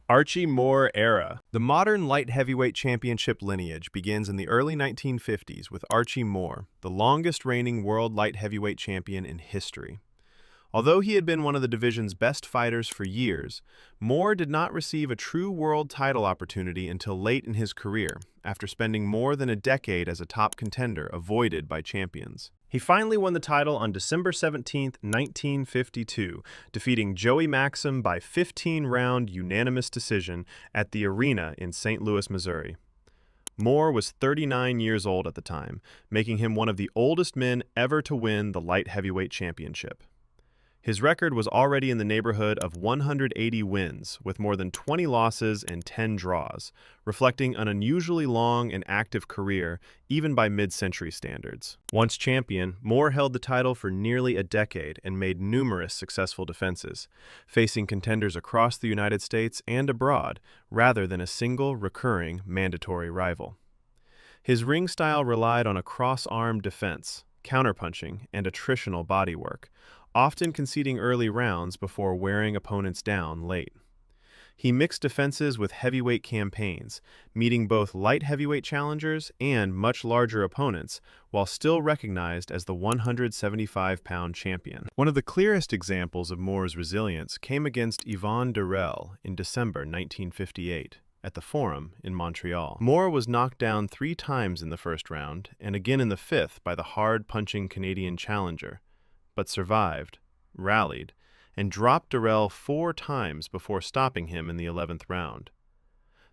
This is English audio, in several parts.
Archie Moore era. The modern light heavyweight championship lineage begins in the early 1950s with Archie Moore, the longest reigning world light heavyweight champion in history. Although he had been one of the division's best fighters for years, Moore did not receive a true world title opportunity until late in his career, after spending more than a decade as a top contender avoided by champions. He finally won the title on December 17, 1952, defeating Joey Maxim by 15-round unanimous decision at the Arena in St. Louis, Missouri. Moore was 39 years old at the time, making him one of the oldest men ever to win the light heavyweight championship. His record was already in the neighborhood of 180 wins, with more than 20 losses and 10 draws, reflecting an unusually long and active career, even by mid-century standards. Once champion, Moore held the title for nearly a decade and made numerous successful defenses, facing contenders across the United States and abroad, rather than a single, recurring, mandatory rival. His ring style relied on a cross-arm defense, counterpunching, and attritional bodywork, often conceding early rounds before wearing opponents down late. He mixed defenses with heavyweight campaigns, meeting both light heavyweight challengers and much larger opponents, while still recognized as the 175-pound champion. One of the clearest examples of Moore's resilience came against Yvon Durelle in December 1958 at the Forum in Montreal. Moore was knocked down 3 times in the first round and again in the 5th by the hard-punching Canadian challenger, but survived, rallied, and dropped Durelle 4 times before stopping him in the 11th round.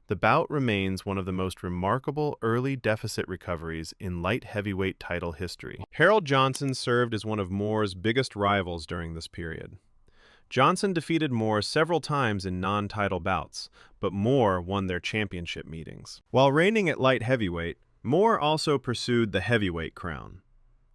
The bout remains one of the most remarkable early deficit recoveries in light heavyweight title history. Harold Johnson served as one of Moore's biggest rivals during this period. Johnson defeated Moore several times in non-title bouts, but Moore won their championship meetings. While reigning at light heavyweight, Moore also pursued the heavyweight crown.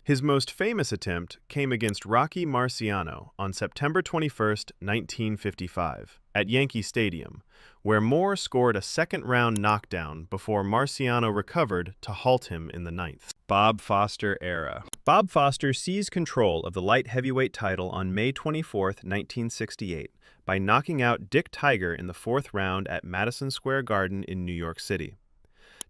His most famous attempt came against Rocky Marciano on September 21, 1955, at Yankee Stadium, where Moore scored a second-round knockdown before Marciano recovered to halt him in the 9th. Bob Foster era. Bob Foster seized control of the light heavyweight title on May 24, 1968, by knocking out Dick Tiger in the 4th round at Madison Square Garden in New York City.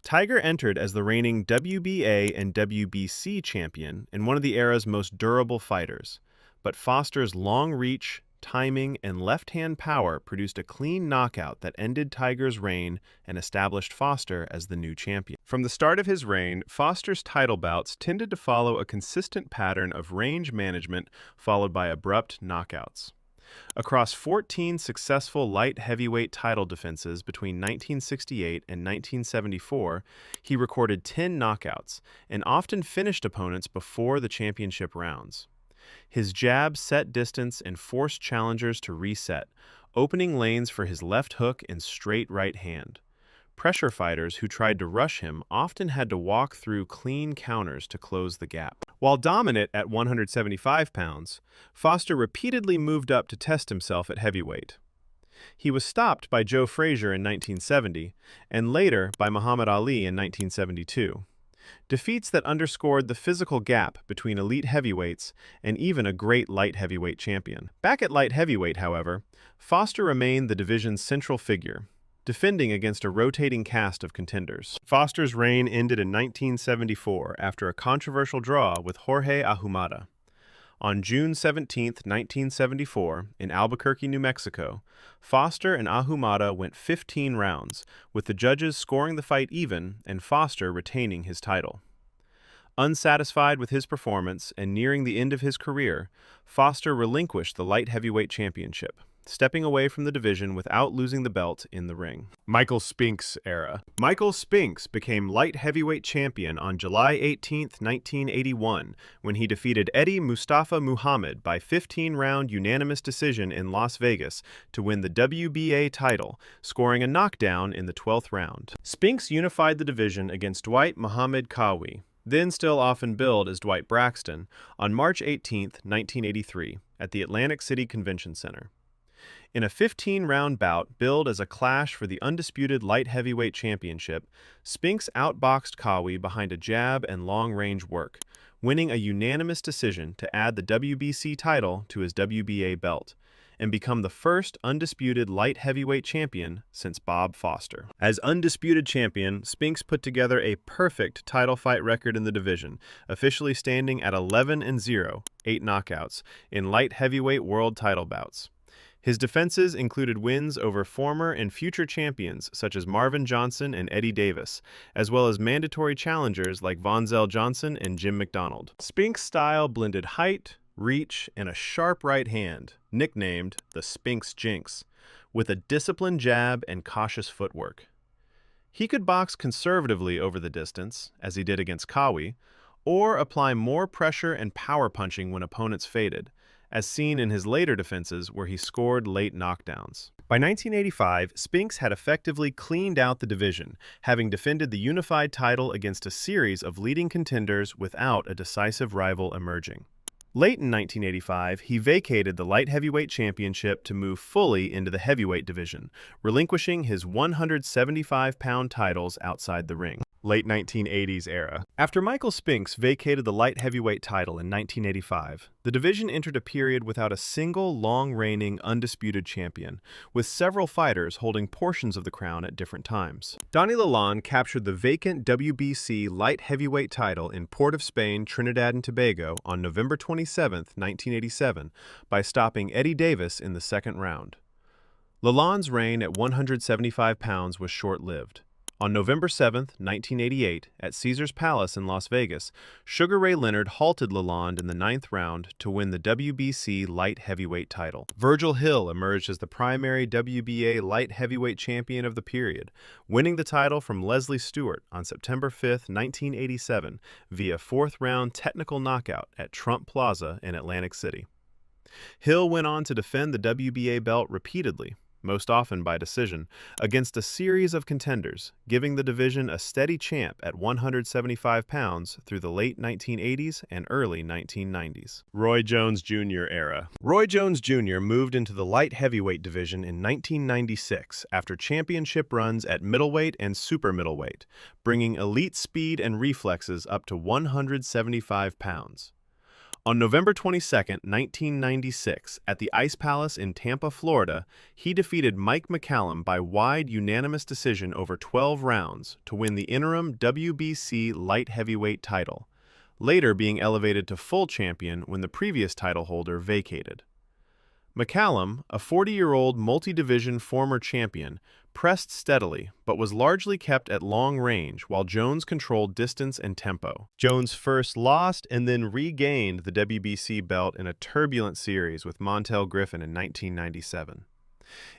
Tiger entered as the reigning WBA and WBC champion and one of the era's most durable fighters, but Foster's long reach, timing, and left-hand power produced a clean knockout that ended Tiger's reign and established Foster as the new champion. From the start of his reign, Foster's title bouts tended to follow a consistent pattern of range management followed by abrupt knockouts. Across 14 successful light heavyweight title defenses between 1968 and 1974, he recorded 10 knockouts and often finished opponents before the championship rounds. His jab set distance and forced challengers to reset, opening lanes for his left hook and straight right hand. Pressure fighters who tried to rush him often had to walk through clean counters to close the gap. While dominant at 175 pounds, Foster repeatedly moved up to test himself at heavyweight. He was stopped by Joe Frazier in 1970 and later by Muhammad Ali in 1972. Defeats that underscored the physical gap between elite heavyweights and even a great light heavyweight champion. Back at light heavyweight, however, Foster remained the division's central figure, defending against a rotating cast of contenders. Foster's reign ended in 1974 after a controversial draw with Jorge Ahumada. On June 17, 1974, in Albuquerque, New Mexico, Foster and Ahumada went 15 rounds, with the judges scoring the fight even and Foster retaining his title. Unsatisfied with his performance and nearing the end of his career, Foster relinquished the light heavyweight championship, stepping away from the division without losing the belt in the ring. Michael Spinks era. Michael Spinks became light heavyweight champion on July 18, 1981, when he defeated Eddie Mustafa Muhammad by 15-round unanimous decision in Las Vegas to win the WBA title, scoring a knockdown in the 12th round. Spinks unified the division against Dwight Muhammad Qawi, then still often billed as Dwight Braxton, on March 18, 1983, at the Atlantic City Convention Center. In a 15-round bout billed as a clash for the undisputed light heavyweight championship, Spinks outboxed Qawi behind a jab and long-range work, winning a unanimous decision to add the WBC title to his WBA belt, and become the first undisputed light heavyweight champion since Bob Foster. As undisputed champion, Spinks put together a perfect title fight record in the division, officially standing at 11-0, 8 knockouts, in light heavyweight world title bouts. His defenses included wins over former and future champions such as Marvin Johnson and Eddie Davis, as well as mandatory challengers like Vonzell Johnson and Jim McDonald. Spinks' style blended height, reach, and a sharp right hand, nicknamed the Spinks Jinx, with a disciplined jab and cautious footwork. He could box conservatively over the distance, as he did against Qawi, or apply more pressure and power punching when opponents faded, as seen in his later defenses where he scored late knockdowns. By 1985, Spinks had effectively cleaned out the division, having defended the unified title against a series of leading contenders without a decisive rival emerging. Late in 1985, he vacated the light heavyweight championship to move fully into the heavyweight division, relinquishing his 175-pound titles outside the ring. Late 1980s era. After Michael Spinks vacated the light heavyweight title in 1985, the division entered a period without a single long-reigning undisputed champion, with several fighters holding portions of the crown at different times. Donny Lalonde captured the vacant WBC light heavyweight title in Port of Spain, Trinidad and Tobago on November 27, 1987, by stopping Eddie Davis in the second round. Lalonde's reign at 175 pounds was short-lived. On November 7, 1988, at Caesars Palace in Las Vegas, Sugar Ray Leonard halted Lalonde in the 9th round to win the WBC light heavyweight title. Virgil Hill emerged as the primary WBA light heavyweight champion of the period, winning the title from Leslie Stewart on September 5, 1987, via 4th-round technical knockout at Trump Plaza in Atlantic City. Hill went on to defend the WBA belt repeatedly, most often by decision, against a series of contenders, giving the division a steady champ at 175 pounds through the late 1980s and early 1990s. Roy Jones Jr. era. Roy Jones Jr. moved into the light heavyweight division in 1996 after championship runs at middleweight and super middleweight, bringing elite speed and reflexes up to 175 pounds. On November 22, 1996, at the Ice Palace in Tampa, Florida, he defeated Mike McCallum by wide unanimous decision over 12 rounds to win the interim WBC light heavyweight title, later being elevated to full champion when the previous title holder vacated. McCallum, a 40-year-old multi-division former champion, pressed steadily, but was largely kept at long range while Jones controlled distance and tempo. Jones first lost and then regained the WBC belt in a turbulent series with Montel Griffin in 1997.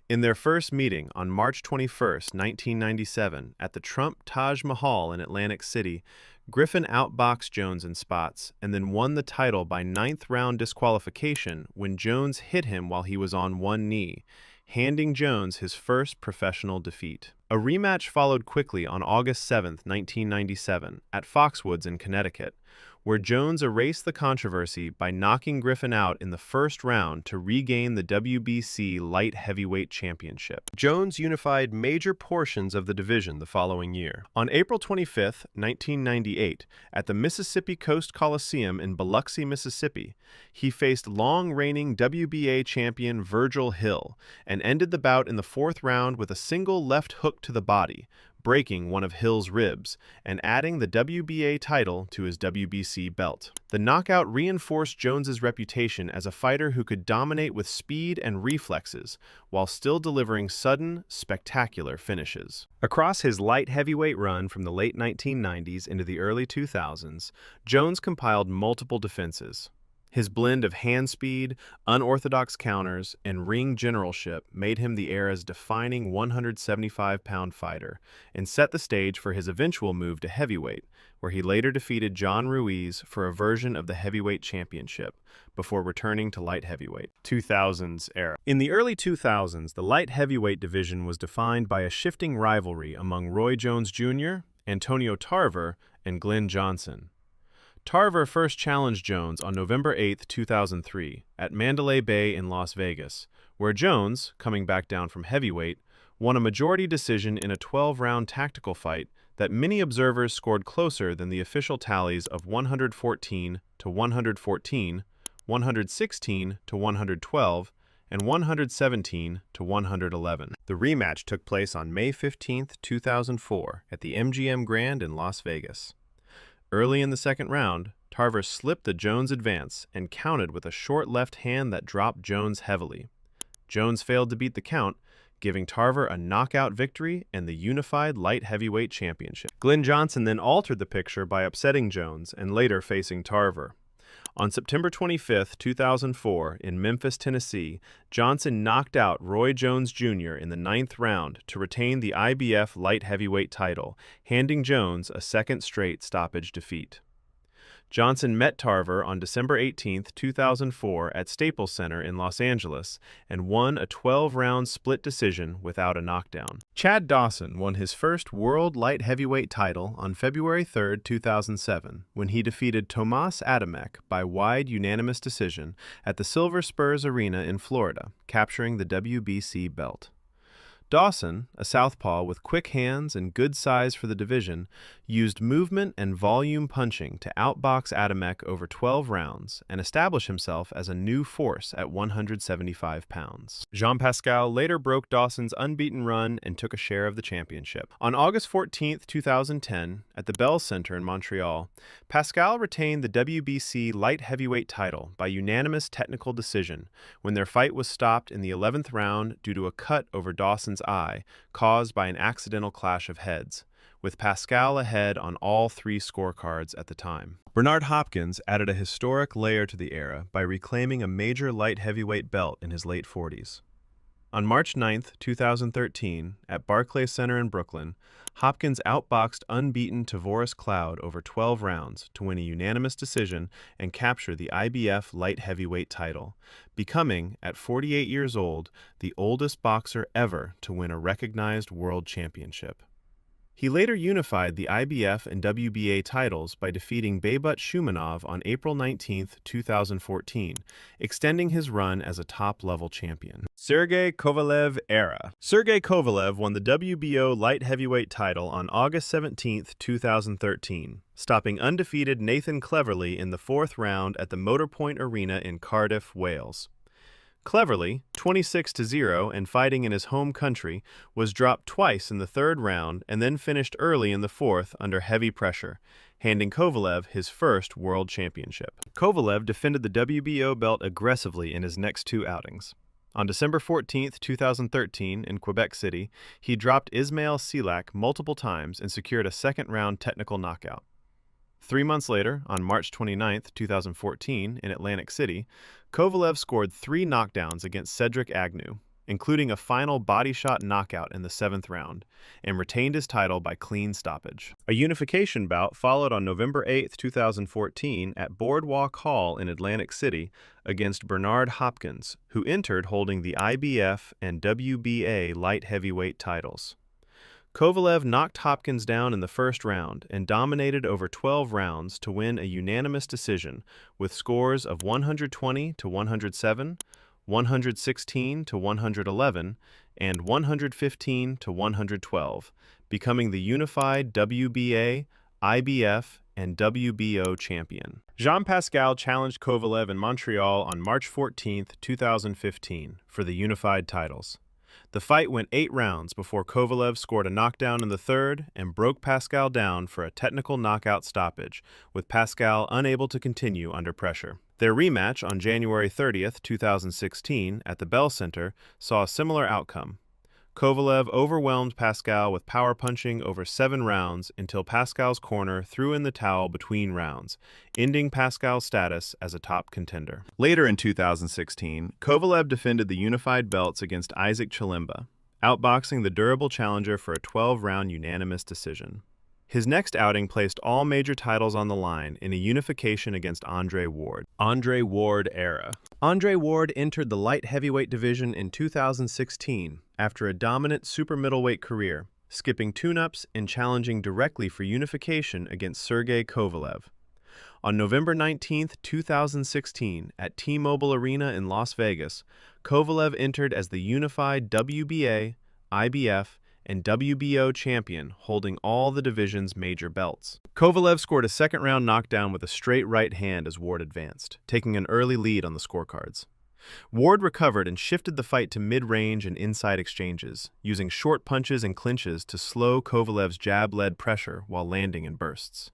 In their first meeting on March 21, 1997, at the Trump Taj Mahal in Atlantic City, Griffin outboxed Jones in spots and then won the title by 9th-round disqualification when Jones hit him while he was on one knee, handing Jones his first professional defeat. A rematch followed quickly on August 7, 1997, at Foxwoods in Connecticut, where Jones erased the controversy by knocking Griffin out in the first round to regain the WBC light heavyweight championship. Jones unified major portions of the division the following year. On April 25, 1998, at the Mississippi Coast Coliseum in Biloxi, Mississippi, he faced long-reigning WBA champion Virgil Hill and ended the bout in the 4th round with a single left hook to the body, breaking one of Hill's ribs and adding the WBA title to his WBC belt. The knockout reinforced Jones's reputation as a fighter who could dominate with speed and reflexes while still delivering sudden, spectacular finishes. Across his light heavyweight run from the late 1990s into the early 2000s, Jones compiled multiple defenses. His blend of hand speed, unorthodox counters, and ring generalship made him the era's defining 175-pound fighter and set the stage for his eventual move to heavyweight, where he later defeated John Ruiz for a version of the heavyweight championship, before returning to light heavyweight. 2000s era. In the early 2000s, the light heavyweight division was defined by a shifting rivalry among Roy Jones Jr., Antonio Tarver, and Glenn Johnson. Tarver first challenged Jones on November 8, 2003, at Mandalay Bay in Las Vegas, where Jones, coming back down from heavyweight, won a majority decision in a 12-round tactical fight that many observers scored closer than the official tallies of 114 to 114, 116 to 112, and 117 to 111. The rematch took place on May 15, 2004 at the MGM Grand in Las Vegas. Early in the second round, Tarver slipped the Jones advance and counted with a short left hand that dropped Jones heavily. Jones failed to beat the count, giving Tarver a knockout victory and the unified light heavyweight championship. Glenn Johnson then altered the picture by upsetting Jones and later facing Tarver. On September 25, 2004, in Memphis, Tennessee, Johnson knocked out Roy Jones Jr. in the 9th round to retain the IBF light heavyweight title, handing Jones a second straight stoppage defeat. Johnson met Tarver on December 18, 2004 at Staples Center in Los Angeles and won a 12-round split decision without a knockdown. Chad Dawson won his first world light heavyweight title on February 3, 2007 when he defeated Tomas Adamek by wide unanimous decision at the Silver Spurs Arena in Florida, capturing the WBC belt. Dawson, a southpaw with quick hands and good size for the division, used movement and volume punching to outbox Adamek over 12 rounds and establish himself as a new force at 175 pounds. Jean-Pascal later broke Dawson's unbeaten run and took a share of the championship. On August 14, 2010, at the Bell Center in Montreal, Pascal retained the WBC light heavyweight title by unanimous technical decision when their fight was stopped in the 11th round due to a cut over Dawson's eye caused by an accidental clash of heads, with Pascal ahead on all three scorecards at the time. Bernard Hopkins added a historic layer to the era by reclaiming a major light heavyweight belt in his late 40s. On March 9, 2013, at Barclays Center in Brooklyn, Hopkins outboxed unbeaten Tavoris Cloud over 12 rounds to win a unanimous decision and capture the IBF light heavyweight title, becoming, at 48 years old, the oldest boxer ever to win a recognized world championship. He later unified the IBF and WBA titles by defeating Babut Shumanov on April 19, 2014, extending his run as a top-level champion. Sergey Kovalev era. Sergey Kovalev won the WBO light heavyweight title on August 17, 2013, stopping undefeated Nathan Cleverly in the 4th round at the Motorpoint Arena in Cardiff, Wales. Cleverly, 26-0 and fighting in his home country, was dropped twice in the 3rd round and then finished early in the 4th under heavy pressure, handing Kovalev his first world championship. Kovalev defended the WBO belt aggressively in his next 2 outings. On December 14, 2013, in Quebec City, he dropped Ismail Silak multiple times and secured a 2nd-round technical knockout. 3 months later, on March 29, 2014, in Atlantic City, Kovalev scored 3 knockdowns against Cedric Agnew, including a final body shot knockout in the 7th round, and retained his title by clean stoppage. A unification bout followed on November 8, 2014, at Boardwalk Hall in Atlantic City against Bernard Hopkins, who entered holding the IBF and WBA light heavyweight titles. Kovalev knocked Hopkins down in the 1st round and dominated over 12 rounds to win a unanimous decision with scores of 120 to 107, 116 to 111, and 115 to 112, becoming the unified WBA, IBF, and WBO champion. Jean-Pascal challenged Kovalev in Montreal on March 14, 2015, for the unified titles. The fight went 8 rounds before Kovalev scored a knockdown in the 3rd and broke Pascal down for a technical knockout stoppage, with Pascal unable to continue under pressure. Their rematch on January 30, 2016, at the Bell Center saw a similar outcome. Kovalev overwhelmed Pascal with power punching over 7 rounds until Pascal's corner threw in the towel between rounds, ending Pascal's status as a top contender. Later in 2016, Kovalev defended the unified belts against Isaac Chilemba, outboxing the durable challenger for a 12-round unanimous decision. His next outing placed all major titles on the line in a unification against Andre Ward. Andre Ward era. Andre Ward entered the light heavyweight division in 2016 after a dominant super middleweight career, skipping tune-ups and challenging directly for unification against Sergey Kovalev. On November 19, 2016, at T-Mobile Arena in Las Vegas, Kovalev entered as the unified WBA, IBF, and WBO champion, holding all the division's major belts. Kovalev scored a 2nd-round knockdown with a straight right hand as Ward advanced, taking an early lead on the scorecards. Ward recovered and shifted the fight to mid-range and inside exchanges, using short punches and clinches to slow Kovalev's jab-led pressure while landing in bursts.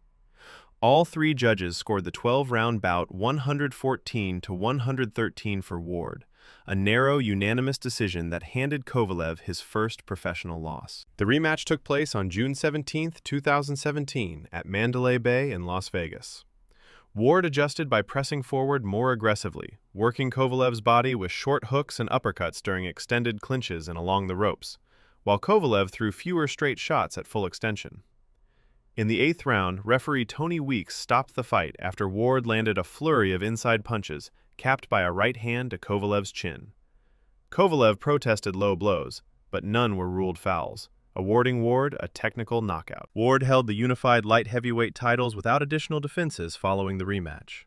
All three judges scored the 12-round bout 114 to 113 for Ward, a narrow, unanimous decision that handed Kovalev his first professional loss. The rematch took place on June 17, 2017, at Mandalay Bay in Las Vegas. Ward adjusted by pressing forward more aggressively, working Kovalev's body with short hooks and uppercuts during extended clinches and along the ropes, while Kovalev threw fewer straight shots at full extension. In the 8th round, referee Tony Weeks stopped the fight after Ward landed a flurry of inside punches, capped by a right hand to Kovalev's chin. Kovalev protested low blows, but none were ruled fouls, awarding Ward a technical knockout. Ward held the unified light heavyweight titles without additional defenses following the rematch.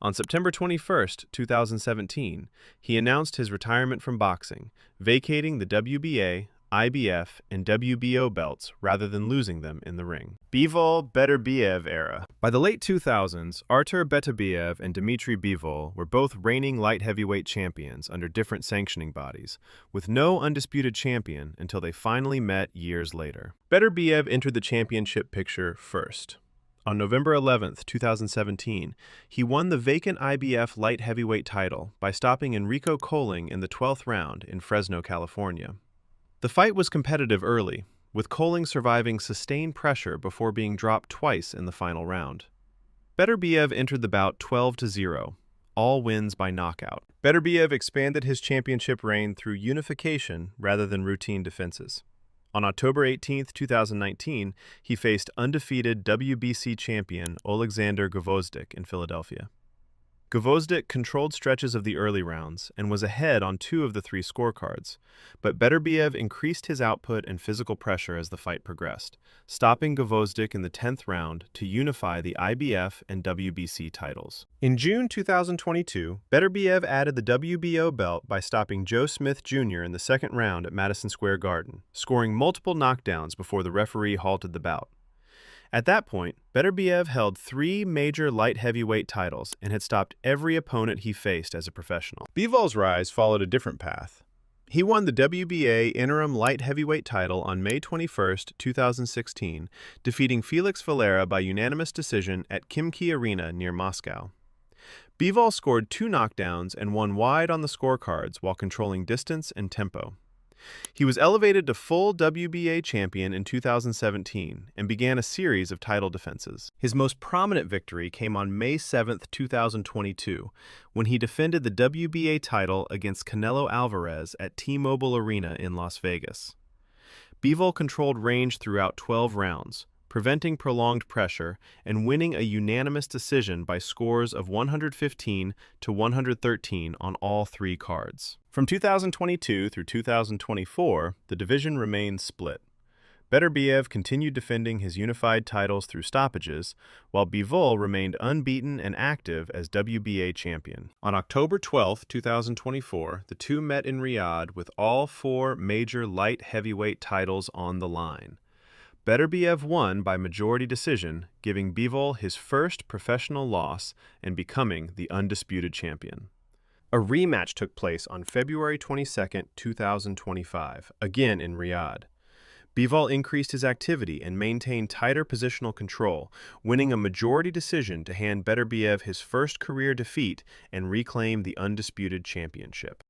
On September 21, 2017, he announced his retirement from boxing, vacating the WBA, IBF, and WBO belts rather than losing them in the ring. Bivol Beterbiev era. By the late 2000s, Artur Beterbiev and Dmitry Bivol were both reigning light heavyweight champions under different sanctioning bodies, with no undisputed champion until they finally met years later. Beterbiev entered the championship picture first. On November 11, 2017, he won the vacant IBF light heavyweight title by stopping Enrico Colling in the 12th round in Fresno, California. The fight was competitive early, with Colling surviving sustained pressure before being dropped twice in the final round. Beterbiev entered the bout 12-0, all wins by knockout. Beterbiev expanded his championship reign through unification rather than routine defenses. On October 18, 2019, he faced undefeated WBC champion Alexander Gvozdyk in Philadelphia. Gvozdyk controlled stretches of the early rounds and was ahead on 2 of the 3 scorecards, but Beterbiev increased his output and physical pressure as the fight progressed, stopping Gvozdyk in the 10th round to unify the IBF and WBC titles. In June 2022, Beterbiev added the WBO belt by stopping Joe Smith Jr. in the 2nd round at Madison Square Garden, scoring multiple knockdowns before the referee halted the bout. At that point, Beterbiev held 3 major light heavyweight titles and had stopped every opponent he faced as a professional. Bivol's rise followed a different path. He won the WBA interim light heavyweight title on May 21, 2016, defeating Felix Valera by unanimous decision at Khimki Arena near Moscow. Bivol scored 2 knockdowns and won wide on the scorecards while controlling distance and tempo. He was elevated to full WBA champion in 2017 and began a series of title defenses. His most prominent victory came on May 7, 2022, when he defended the WBA title against Canelo Alvarez at T-Mobile Arena in Las Vegas. Bivol controlled range throughout 12 rounds, preventing prolonged pressure and winning a unanimous decision by scores of 115 to 113 on all 3 cards. From 2022 through 2024, the division remained split. Beterbiev continued defending his unified titles through stoppages, while Bivol remained unbeaten and active as WBA champion. On October 12, 2024, the two met in Riyadh with all 4 major light heavyweight titles on the line. Beterbiev won by majority decision, giving Bivol his first professional loss and becoming the undisputed champion. A rematch took place on February 22, 2025, again in Riyadh. Bivol increased his activity and maintained tighter positional control, winning a majority decision to hand Beterbiev his first career defeat and reclaim the undisputed championship.